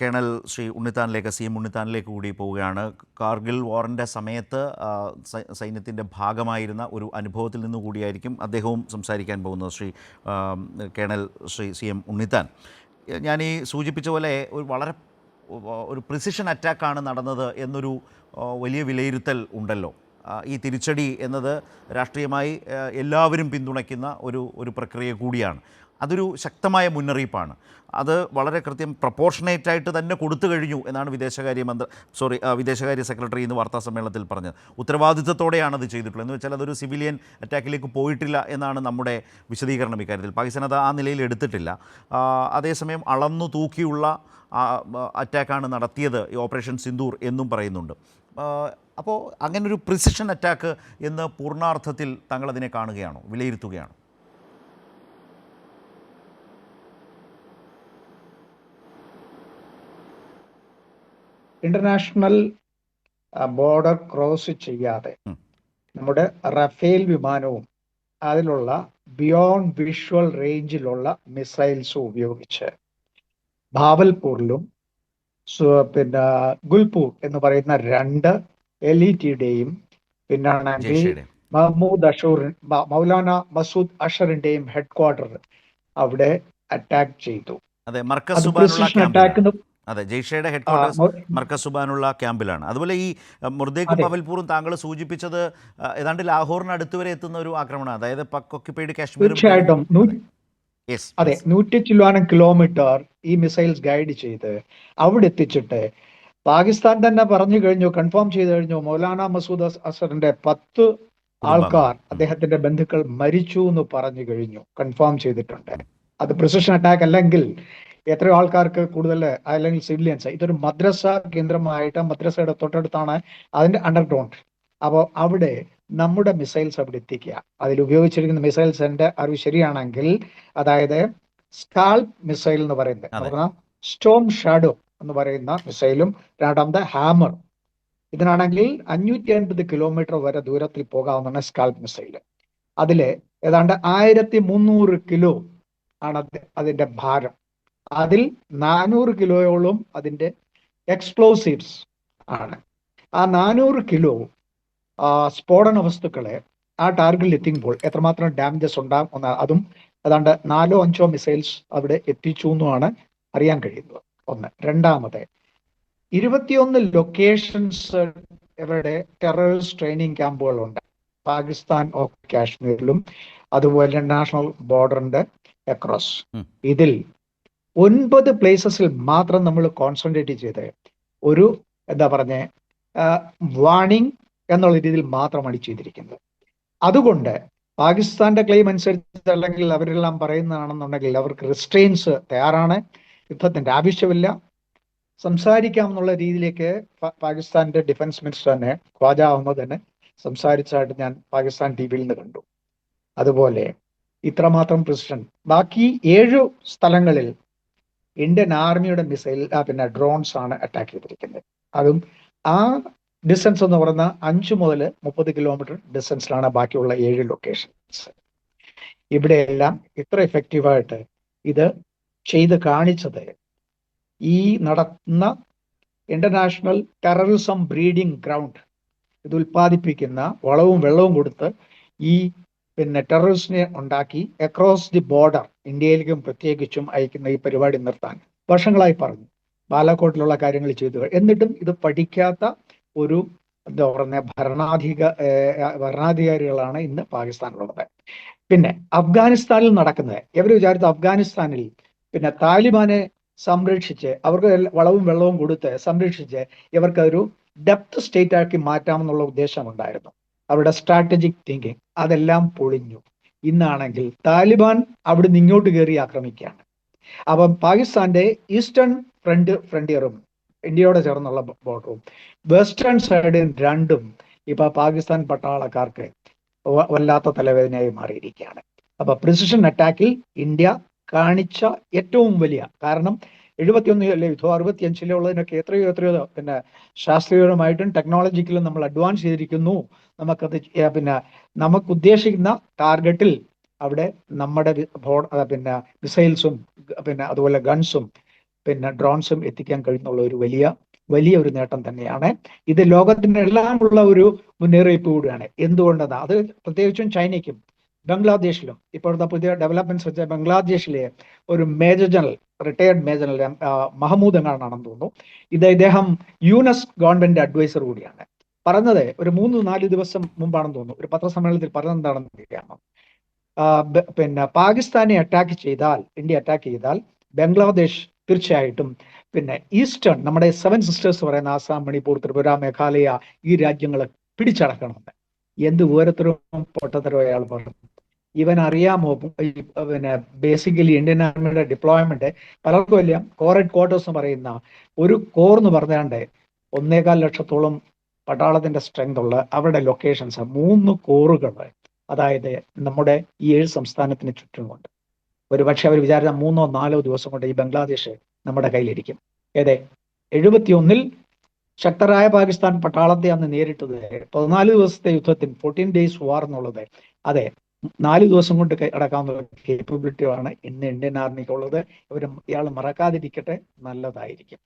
Colonel Shri ഉണ്ണിത്താനിലേക്ക് CM ഉണ്ണിത്താനിലേക്ക് കൂടി പോവുകയാണ്. കാർഗിൽ വാറിൻ്റെ സമയത്ത് സൈന്യത്തിൻ്റെ ഭാഗമായിരുന്ന ഒരു അനുഭവത്തിൽ നിന്ന് കൂടിയായിരിക്കും അദ്ദേഹവും സംസാരിക്കാൻ പോകുന്നത്. കേണൽ ശ്രീ CM ഉണ്ണിത്താൻ, ഞാൻ ഈ സൂചിപ്പിച്ച പോലെ ഒരു പ്രിസിഷൻ അറ്റാക്കാണ് നടന്നത് എന്നൊരു വലിയ വിലയിരുത്തൽ ഉണ്ടല്ലോ. ഈ തിരിച്ചടി എന്നത് രാഷ്ട്രീയമായി എല്ലാവരും പിന്തുണയ്ക്കുന്ന ഒരു പ്രക്രിയ കൂടിയാണ്. അതൊരു ശക്തമായ മുന്നറിയിപ്പാണ്. അത് വളരെ പ്രൊപ്പോർഷനേറ്റായിട്ട് തന്നെ കൊടുത്തു കഴിഞ്ഞു എന്നാണ് വിദേശകാര്യ സെക്രട്ടറി ഇന്ന് വാർത്താസമ്മേളനത്തിൽ പറഞ്ഞത്. ഉത്തരവാദിത്തത്തോടെയാണ് അത് ചെയ്തിട്ടുള്ളത്. എന്ന് വെച്ചാൽ അതൊരു സിവിലിയൻ അറ്റാക്കിലേക്ക് പോയിട്ടില്ല എന്നാണ് നമ്മുടെ വിശദീകരണം ഇക്കാര്യത്തിൽ. പാകിസ്ഥാൻ അത് ആ നിലയിൽ എടുത്തിട്ടില്ല. അതേസമയം അളന്നു തൂക്കിയുള്ള അറ്റാക്കാണ് നടത്തിയത്, ഈ ഓപ്പറേഷൻ സിന്ദൂർ എന്നും പറയുന്നുണ്ട്. അപ്പോൾ അങ്ങനൊരു പ്രിസിഷൻ അറ്റാക്ക് എന്ന് പൂർണ്ണാർത്ഥത്തിൽ താങ്കളതിനെ കാണുകയാണോ, വിലയിരുത്തുകയാണോ? ഇന്റർനാഷണൽ ബോർഡർ ക്രോസ് ചെയ്യാതെ നമ്മുടെ റഫേൽ വിമാനവും അതിലുള്ള ബിയോണ്ട് വിഷ്വൽ റേഞ്ചിലുള്ള മിസൈൽസും ഉപയോഗിച്ച് ഭാവൽപൂരിലും പിന്നെ ഗുൽപൂർ എന്ന് പറയുന്ന 2 LETയുടെയും പിന്നാണെങ്കിൽ മൗലാന മസൂദ് അഷറിന്റെയും ഹെഡ്ക്വാർട്ടർ അവിടെ അറ്റാക്ക് ചെയ്തു. അതെ, ജയ്ഷയുടെ ഹെഡ്ക്വാർട്ടേഴ്സ് മർക്കസ് സുബാനുള്ള ക്യാമ്പിലാണ്. അതുപോലെ ഈ മുർദേഖും പവൽപൂറും താങ്കൾ സൂചിപ്പിച്ചത് ഏതാണ്ട് ലാഹോറിന് അടുത്ത് വരെ എത്തുന്ന ഒരു ആക്രമണം, അതായത് പാക് ഒക്യുപ്പൈഡ് കാശ്മീർ. തീർച്ചയായിട്ടും അതെ, 100 ചില്ലുവാനം കിലോമീറ്റർ ഈ മിസൈൽസ് ഗൈഡ് ചെയ്ത് അവിടെ എത്തിച്ചിട്ട് പാകിസ്ഥാൻ തന്നെ പറഞ്ഞു കഴിഞ്ഞു, കൺഫേം ചെയ്തു കഴിഞ്ഞു, മൗലാന മസൂദ് അസറിന്റെ 10 ആൾക്കാർ, അദ്ദേഹത്തിന്റെ ബന്ധുക്കൾ മരിച്ചു എന്ന് പറഞ്ഞു കഴിഞ്ഞു, കൺഫേം ചെയ്തിട്ടുണ്ട്. അത് പ്രിസിഷൻ അറ്റാക്ക് അല്ലെങ്കിൽ എത്രയോ ആൾക്കാർക്ക് കൂടുതൽ, അല്ലെങ്കിൽ സിവിലിയൻസ്. ഇതൊരു മദ്രസ കേന്ദ്രമായിട്ട്, മദ്രസയുടെ തൊട്ടടുത്താണ് അതിന്റെ അണ്ടർഗ്രൗണ്ട്. അപ്പോൾ അവിടെ നമ്മുടെ മിസൈൽസ് അവിടെ എത്തിക്കുക. അതിൽ ഉപയോഗിച്ചിരിക്കുന്ന മിസൈൽസ് എൻ്റെ അറിവ് ശരിയാണെങ്കിൽ, അതായത് സ്കാൽപ് മിസൈൽ എന്ന് പറയുന്നത്, സ്റ്റോം ഷാഡോ എന്ന് പറയുന്ന മിസൈലും, രണ്ടാമത്തെ ഹാമർ. ഇതിനാണെങ്കിൽ 550 കിലോമീറ്റർ വരെ ദൂരത്തിൽ പോകാവുന്നതാണ് സ്കാൽപ് മിസൈൽ. അതില് ഏതാണ്ട് 1300 കിലോ ആണ് അതിന്റെ ഭാരം. അതിൽ 400 കിലോയോളം അതിന്റെ എക്സ്പ്ലോസീവ്സ് ആണ്. ആ 400 കിലോ സ്ഫോടന വസ്തുക്കളെ ആ ടാർഗറ്റിൽ എത്തിക്കുമ്പോൾ എത്രമാത്രം ഡാമേജസ് ഉണ്ടാകും, അതും ഏതാണ്ട് 4-5 മിസൈൽസ് അവിടെ എത്തിച്ചു എന്നുമാണ് അറിയാൻ കഴിയുന്നത്. ഒന്ന്. രണ്ടാമത്, 21 ലൊക്കേഷൻസ് ഇവിടെ ടെററിസ്റ്റ് ട്രെയിനിങ് ക്യാമ്പുകളുണ്ട്, പാകിസ്ഥാൻ ഓഫ് കാശ്മീരിലും അതുപോലെ നാഷണൽ ബോർഡറിന്റെ അക്രോസ്. ഇതിൽ 9 പ്ലേസസിൽ മാത്രം നമ്മൾ കോൺസെൻട്രേറ്റ് ചെയ്ത് ഒരു വാർണിംഗ് എന്നുള്ള രീതിയിൽ മാത്രമാണ് ചെയ്തിരിക്കുന്നത്. അതുകൊണ്ട് പാകിസ്ഥാന്റെ ക്ലെയിം അനുസരിച്ച്, അല്ലെങ്കിൽ അവരെല്ലാം പറയുന്നതാണെന്നുണ്ടെങ്കിൽ, അവർക്ക് റിസ്ട്രെയിൻസ് തയ്യാറാണ്, യുദ്ധത്തിന്റെ ആവശ്യമില്ല, സംസാരിക്കാമെന്നുള്ള രീതിയിലേക്ക് പാകിസ്ഥാന്റെ ഡിഫൻസ് മിനിസ്റ്റർ തന്നെ, ഖ്വാജ അഹമ്മദ് തന്നെ സംസാരിച്ചായിട്ട് ഞാൻ പാകിസ്ഥാൻ TV നിന്ന് കണ്ടു. അതുപോലെ ഇത്രമാത്രം പ്രിസിഷൻ. ബാക്കി 7 സ്ഥലങ്ങളിൽ ഇന്ത്യൻ ആർമിയുടെ മിസൈൽ ഡ്രോൺസ് ആണ് അറ്റാക്ക് ചെയ്തിരിക്കുന്നത്. അതും ആ ഡിസ്റ്റൻസ് എന്ന് പറയുന്ന 5 മുതൽ 30 കിലോമീറ്റർ ഡിസ്റ്റൻസിലാണ് ബാക്കിയുള്ള 7 ലൊക്കേഷൻസ്. ഇവിടെയെല്ലാം ഇത്ര എഫക്റ്റീവായിട്ട് ഇത് ചെയ്ത് കാണിച്ചത് ഈ നടത്തുന്ന ഇന്റർനാഷണൽ ടെററിസം ബ്രീഡിംഗ് ഗ്രൗണ്ട്, ഇത് ഉൽപ്പാദിപ്പിക്കുന്ന വളവും വെള്ളവും കൊടുത്ത് ഈ ടെററിസ്റ്റിനെ ഉണ്ടാക്കി അക്രോസ് ദി ബോർഡർ, ഇന്ത്യയിലേക്കും പ്രത്യേകിച്ചും അയക്കുന്ന ഈ പരിപാടി നിർത്താൻ വർഷങ്ങളായി പറഞ്ഞു. ബാലാക്കോട്ടിലുള്ള കാര്യങ്ങൾ ചെയ്തു. എന്നിട്ടും ഇത് പഠിക്കാത്ത ഒരു ഭരണാധികാരികളാണ് ഇന്ന് പാകിസ്ഥാനിലുള്ളത്. പിന്നെ അഫ്ഗാനിസ്ഥാനിൽ നടക്കുന്നത്, ഇവർ വിചാരിച്ച അഫ്ഗാനിസ്ഥാനിൽ താലിബാനെ സംരക്ഷിച്ച്, അവർക്ക് വളവും വെള്ളവും കൊടുത്ത് സംരക്ഷിച്ച് ഇവർക്കൊരു ഡെപ്ത് സ്റ്റേറ്റ് ആക്കി മാറ്റാമെന്നുള്ള ഉദ്ദേശമുണ്ടായിരുന്നു. അവരുടെ സ്ട്രാറ്റജിക് തിങ്കിങ് അതെല്ലാം പൊളിഞ്ഞു. ഇന്നാണെങ്കിൽ താലിബാൻ അവിടുന്ന് ഇങ്ങോട്ട് കയറി ആക്രമിക്കുകയാണ്. അപ്പം പാകിസ്ഥാന്റെ ഈസ്റ്റേൺ ഫ്രണ്ടിയറും ഇന്ത്യയോടെ ചേർന്നുള്ള ബോർഡറും വെസ്റ്റേൺ സൈഡും രണ്ടും ഇപ്പൊ പാകിസ്ഥാൻ പട്ടാളക്കാർക്ക് വല്ലാത്ത തലവേദനയായി മാറിയിരിക്കുകയാണ്. അപ്പൊ പ്രിസിഷൻ അറ്റാക്കിൽ ഇന്ത്യ കാണിച്ച ഏറ്റവും വലിയ, കാരണം 71 യുദ്ധം 65-ലുള്ളതിനൊക്കെ എത്രയോ ശാസ്ത്രീയപരമായിട്ടും ടെക്നോളജിക്കലും നമ്മൾ അഡ്വാൻസ് ചെയ്തിരിക്കുന്നു. നമുക്കത് നമുക്ക് ഉദ്ദേശിക്കുന്ന ടാർഗറ്റിൽ അവിടെ നമ്മുടെ മിസൈൽസും അതുപോലെ ഗൺസും പിന്നെ ഡ്രോൺസും എത്തിക്കാൻ കഴിയുന്നുള്ള ഒരു വലിയ ഒരു നേട്ടം തന്നെയാണ്. ഇത് ലോകത്തിനെല്ലാം ഉള്ള ഒരു മുന്നറിയിപ്പ് കൂടിയാണ്. എന്തുകൊണ്ടെന്ന് അത് പ്രത്യേകിച്ചും ചൈനയ്ക്കും ബംഗ്ലാദേശിലും ഇപ്പോഴത്തെ പുതിയ ഡെവലപ്മെന്റ്സ് വെച്ച ബംഗ്ലാദേശിലെ ഒരു major general, retired major general Mahmood എന്നാണെന്ന് തോന്നുന്നു, ഇദ്ദേഹം യുഎസ് ഗവൺമെന്റ് അഡ്വൈസർ കൂടിയാണ്. പറഞ്ഞത് ഒരു 3-4 ദിവസം മുമ്പാണെന്ന് തോന്നുന്നു, ഒരു പത്രസമ്മേളനത്തിൽ പറഞ്ഞെന്താണെന്ന് അറിയാമോ? പിന്നെ പാകിസ്ഥാനെ ഇന്ത്യ അറ്റാക്ക് ചെയ്താൽ ബംഗ്ലാദേശ് തീർച്ചയായിട്ടും പിന്നെ ഈസ്റ്റേൺ നമ്മുടെ 7 സിസ്റ്റേഴ്സ് പറയുന്ന ആസാം, മണിപ്പൂർ, ത്രിപുര, മേഘാലയ ഈ രാജ്യങ്ങളെ പിടിച്ചടക്കണമെന്ന്. എന്ത് വിവരത്തരവും പൊട്ടത്തരവും അയാൾ പറഞ്ഞു. ഇവൻ അറിയാമോ പിന്നെ ബേസിക്കലി ഇന്ത്യൻ ആർമിയുടെ ഡിപ്ലോയ്മെന്റ് പലർക്കും ഇല്ല. കോർ ഹെഡ് ക്വാർട്ടേഴ്സ് എന്ന് പറയുന്ന ഒരു കോർ എന്ന് പറഞ്ഞാണ്ട് 1.25 ലക്ഷത്തോളം പട്ടാളത്തിന്റെ സ്ട്രെങ്ത് ഉള്ള അവരുടെ ലൊക്കേഷൻസ് 3 കോറുകൾ, അതായത് നമ്മുടെ ഈ 7 സംസ്ഥാനത്തിന് ചുറ്റുമുണ്ട്. ഒരുപക്ഷെ അവർ വിചാരിച്ച 3-4 ദിവസം കൊണ്ട് ഈ ബംഗ്ലാദേശ് നമ്മുടെ കയ്യിലിരിക്കും. 71 ശക്തരായ പാകിസ്ഥാൻ പട്ടാളത്തെ അന്ന് നേരിട്ടത് 14 ദിവസത്തെ യുദ്ധത്തിൽ 14 days വാർ എന്നുള്ളത്, അതെ 4 ദിവസം കൊണ്ട് അടക്കാവുന്ന കേപ്പബിലിറ്റിയാണ് ഇന്ന് ഇന്ത്യൻ ആർമിക്കുള്ളത്. ഇയാൾ മറക്കാതിരിക്കട്ടെ, നല്ലതായിരിക്കും.